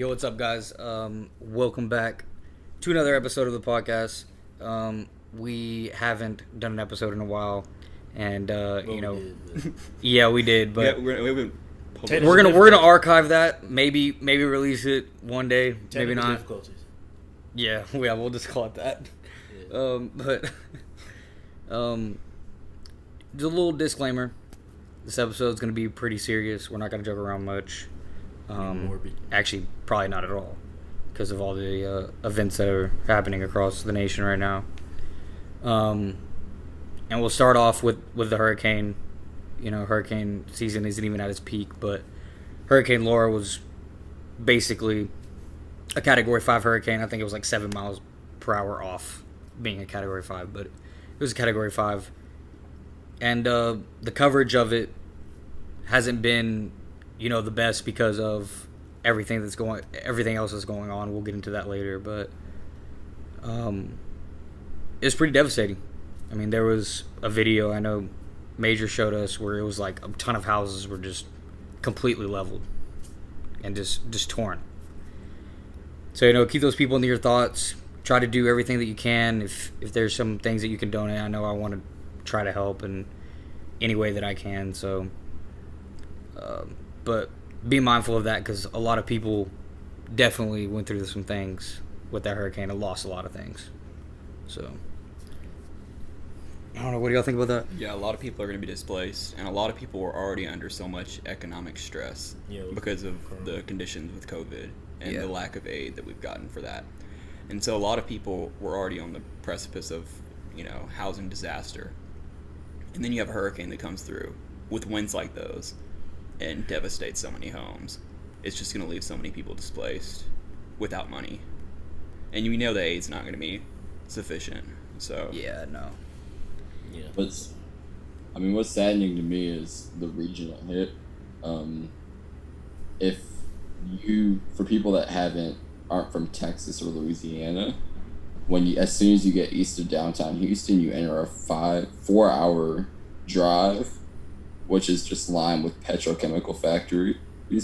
Yo, what's up, guys? Welcome back to another episode of the podcast. We haven't done an episode in a while, and yeah, we did, but we're gonna archive that. Maybe release it one day. Maybe not. Difficulties. Yeah, we'll just call it that. Yeah. Just a little disclaimer: this episode is gonna be pretty serious. We're not gonna joke around much. Morbid. Actually, probably not at all, because of all the events that are happening across the nation right now. And we'll start off with the hurricane. You know, hurricane season isn't even at its peak, but Hurricane Laura was basically a Category 5 hurricane. I think it was like 7 miles per hour off being a Category 5, but it was a Category 5. And the coverage of it hasn't been, the best because of everything else that's going on. We'll get into that later, but it's pretty devastating. I mean, there was a video I know Major showed us where it was like a ton of houses were just completely leveled and just torn. So, keep those people into your thoughts. Try to do everything that you can. If there's some things that you can donate, I know I want to try to help in any way that I can. So, but be mindful of that, because a lot of people definitely went through some things with that hurricane and lost a lot of things. So, I don't know. What do y'all think about that? Yeah, a lot of people are going to be displaced, and a lot of people were already under so much economic stress because of the conditions with COVID and the lack of aid that we've gotten for that. And so a lot of people were already on the precipice of, housing disaster. And then you have a hurricane that comes through with winds like those and devastates so many homes. It's just going to leave so many people displaced without money. And you know the aid's not going to be sufficient. So Yeah, no. Yeah. What's saddening to me is the region it hit. For people that aren't from Texas or Louisiana, as soon as you get east of downtown Houston, you enter a 4-hour drive, which is just lined with petrochemical factories,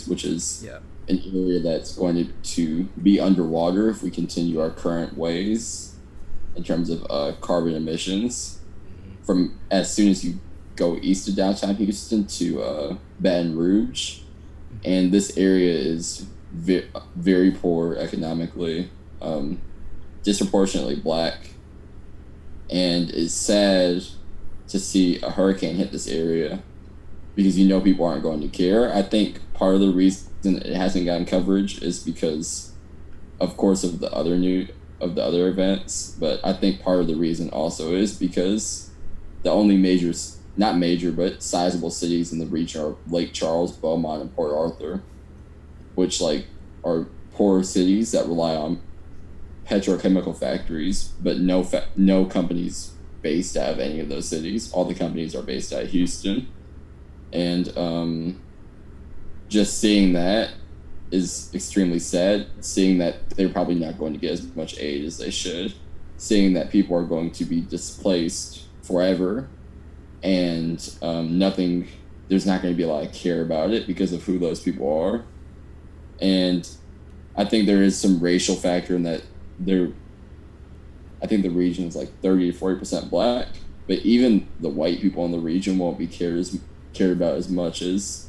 which is an area that's going to be underwater if we continue our current ways in terms of carbon emissions. From as soon as you go east of downtown Houston to Baton Rouge, and this area is very poor economically, disproportionately black, and it's sad to see a hurricane hit this area because people aren't going to care. I think part of the reason it hasn't gotten coverage is because, of course, of the other events, but I think part of the reason also is because the only not major, but sizable cities in the region are Lake Charles, Beaumont, and Port Arthur, which are poor cities that rely on petrochemical factories, but no companies based out of any of those cities. All the companies are based out of Houston, and just seeing that is extremely sad. Seeing that they're probably not going to get as much aid as they should. Seeing that people are going to be displaced forever, and there's not going to be a lot of care about it because of who those people are. And I think there is some racial factor in that. I think the region is 30 to 40% black, but even the white people in the region won't be cared about as much as,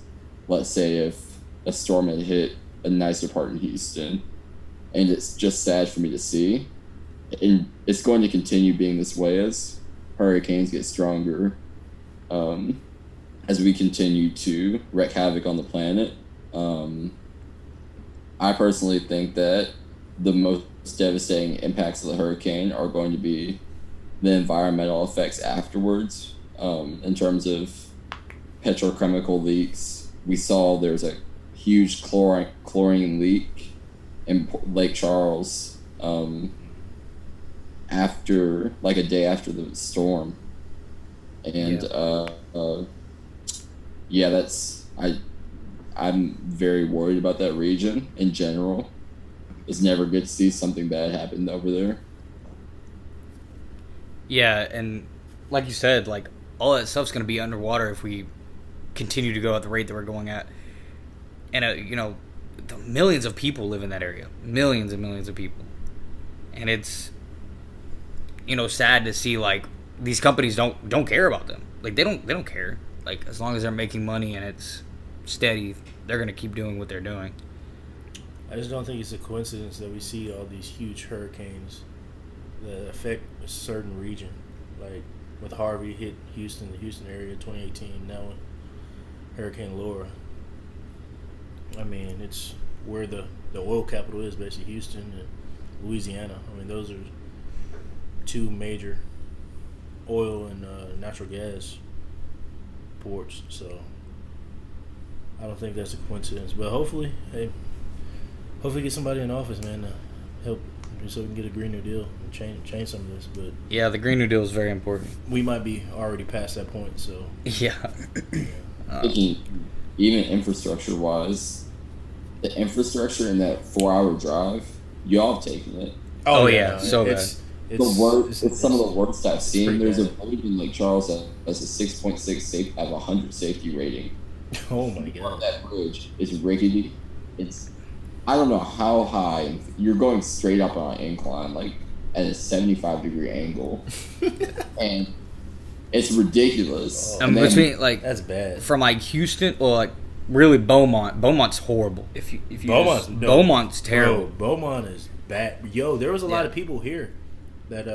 let's say, if a storm had hit a nicer part in Houston. And it's just sad for me to see. And it's going to continue being this way as hurricanes get stronger, as we continue to wreak havoc on the planet. I personally think that the most devastating impacts of the hurricane are going to be the environmental effects afterwards, in terms of petrochemical leaks. We saw there's a huge chlorine leak in Lake Charles after a day after the storm, and I'm very worried about that region in general. It's never good to see something bad happen over there. Yeah, and like you said, all that stuff's going to be underwater if we continue to go at the rate that we're going at. And, the millions of people live in that area, millions and millions of people, and it's, you know, sad to see like these companies don't care about them. Like they don't care. Like as long as they're making money and it's steady, they're gonna keep doing what they're doing. I just don't think it's a coincidence that we see all these huge hurricanes that affect a certain region. Like with Harvey hit Houston, the Houston area in 2018. Now Hurricane Laura. I mean, it's where the oil capital is, basically Houston and Louisiana. I mean, those are two major oil and natural gas ports. So I don't think that's a coincidence. But hopefully get somebody in office, man, to help so we can get a Green New Deal and change some of this. But yeah, the Green New Deal is very important. We might be already past that point. So yeah. Even infrastructure-wise, the infrastructure in that 4-hour drive, y'all have taken it. Oh yeah, so bad. It's some of the worst I've seen. There's a bridge in Lake Charles that has a 6.6 out of 100 safety rating. Oh my god! That bridge is rickety. It's, I don't know how high. You're going straight up on an incline, like at a 75-degree angle, and it's ridiculous. Between like that's bad. From like Houston or like really Beaumont. Beaumont's horrible. If you Beaumont's terrible. Bro, Beaumont is bad. Yo, there was a lot of people here that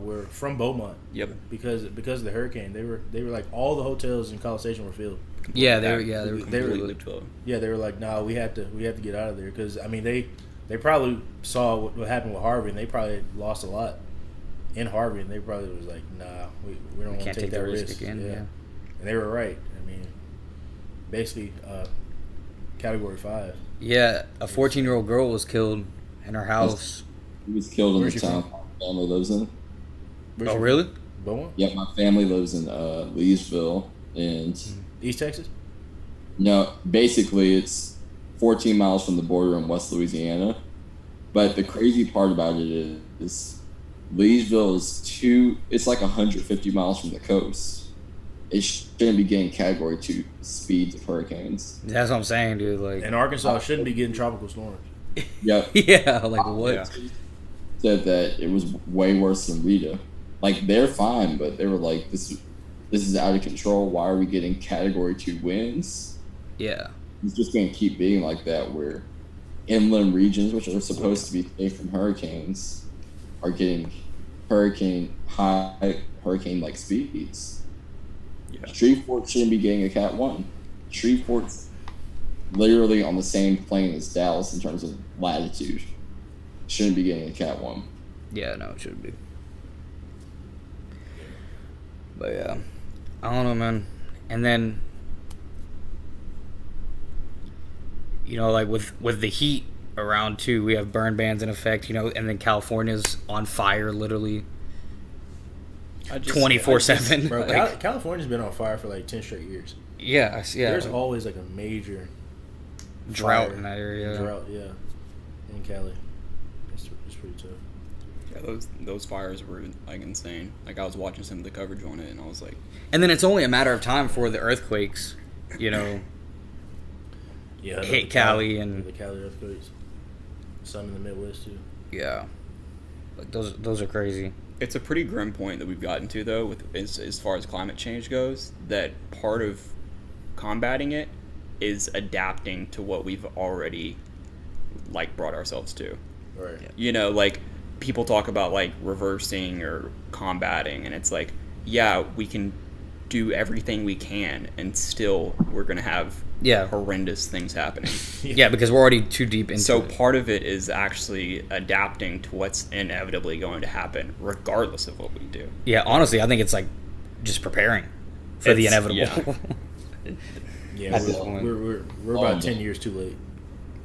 were from Beaumont. Yep. Because of the hurricane, they were like all the hotels in College Station were filled. They were filled. Yeah, they were like, nah, we have to get out of there because I mean they probably saw what happened with Harvey and they probably lost a lot in Harvey and they probably was like, nah, we don't want to take that risk again. Yeah. And they were right. I mean, basically, Category 5. Yeah, a 14-year-old girl was killed in her house. He was killed in the town my family lives in. Oh, really? Beaumont? Yeah, my family lives in Leesville and East Texas? No, basically it's 14 miles from the border in West Louisiana. But the crazy part about it is Leesville is it's like 150 miles from the coast. It shouldn't be getting Category 2 speeds of hurricanes. That's what I'm saying, dude. Like, and Arkansas shouldn't be getting tropical storms. Yeah. Yeah, like what? Yeah. Said that it was way worse than Rita. Like they're fine, but they were like, this is out of control. Why are we getting Category 2 winds? Yeah. It's just going to keep being like that where inland regions, which are supposed to be safe from hurricanes, are getting hurricane-like speeds. Yeah. Shreveport shouldn't be getting a Cat 1. Shreveport's literally on the same plane as Dallas in terms of latitude. Shouldn't be getting a Cat 1. Yeah, no, it should be. But yeah, I don't know, man. And then, you know, like with the heat around too, we have burn bans in effect, you know, and then California's on fire literally 24/7. Bro, like, California's been on fire for like 10 straight years. Yeah. There's always like a major drought in that area. Drought, yeah, in Cali. It's pretty tough. Yeah, those fires were like insane. Like I was watching some of the coverage on it, and I was like, and then it's only a matter of time for the earthquakes, you know. Yeah, hit Cali and the Cali earthquakes. Some in the Midwest too. Yeah, like those are crazy. It's a pretty grim point that we've gotten to though, with as far as climate change goes. That part of combating it is adapting to what we've already like brought ourselves to. Right. You know, like people talk about like reversing or combating, and it's like, yeah, we can do everything we can, and still we're gonna have horrendous things happening. Yeah, because we're already too deep into so it. Part of it is actually adapting to what's inevitably going to happen, regardless of what we do. Yeah, honestly, I think it's like just preparing for the inevitable. Yeah, we're about 10 years too late.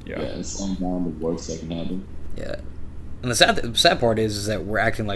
Yeah, and slowing down the worst that can happen. Yeah, and the sad part is that we're acting like